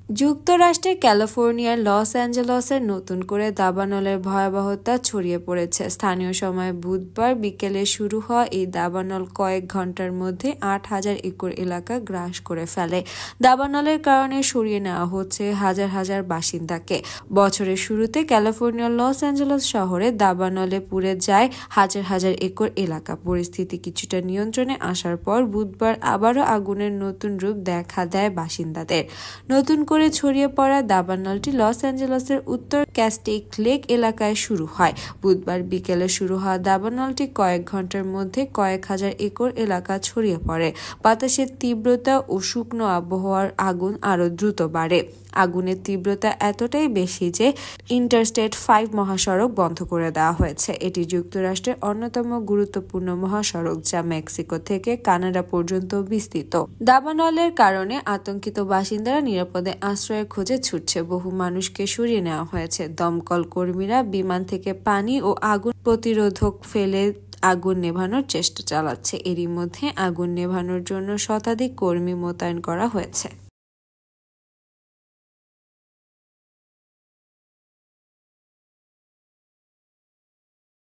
যুক্তরাষ্ট্রের ক্যালিফোর্নিয়ার লস অ্যাঞ্জেলসের নতুন করে দাবানলের ভয়াবহতা ছড়িয়ে পড়েছে। স্থানীয় সময় বুধবার বিকেলে শুরু হওয়া এই দাবানল কয়েক ঘন্টার মধ্যে 8,000 একর এলাকা গ্রাস করে ফেলে। দাবানলের কারণে সরিয়ে নেওয়া হচ্ছে হাজার হাজার বাসিন্দাকে। বছরের শুরুতে ক্যালিফোর্নিয়ার লস অ্যাঞ্জেলস শহরে দাবানলে পুড়ে যায় হাজার হাজার একর এলাকা। পরিস্থিতি কিছুটা নিয়ন্ত্রণে আসার পর বুধবার আবারও আগুনের নতুন রূপ দেখা দেয় বাসিন্দাদের। নতুন করে ছড়িয়ে পড়া দাবানলটি লস অ্যাঞ্জেলসের উত্তর ক্যাস্টেইক লেক এলাকায় শুরু হয়। বুধবার বিকেলে শুরু হওয়া দাবানলটি কয়েক ঘন্টার মধ্যে কয়েক হাজার একর এলাকা ছড়িয়ে পড়ে। বাতাসের তীব্রতা ও শুকনো আবহাওয়ার আগুন আরও দ্রুত বাড়ে। আগুনের তীব্রতা এতটাই বেশি যে ইন্টারস্টেট 5 মহাসড়ক বন্ধ করে দেওয়া হয়েছে। এটি যুক্তরাষ্ট্রের অন্যতম গুরুত্বপূর্ণ মহাসড়ক, যা মেক্সিকো থেকে কানাডা পর্যন্ত বিস্তৃত। দাবানলের কারণে আতঙ্কিত বাসিন্দারা নিরাপদে আশ্রয়ের খোঁজে ছুটছে। বহু মানুষকে সরিয়ে নেওয়া হয়েছে। দমকল কর্মীরা বিমান থেকে পানি ও আগুন প্রতিরোধক ফেলে আগুন নেভানোর চেষ্টা চালাচ্ছে। এরই মধ্যে আগুন নেভানোর জন্য শতাধিক কর্মী মোতায়েন করা হয়েছে।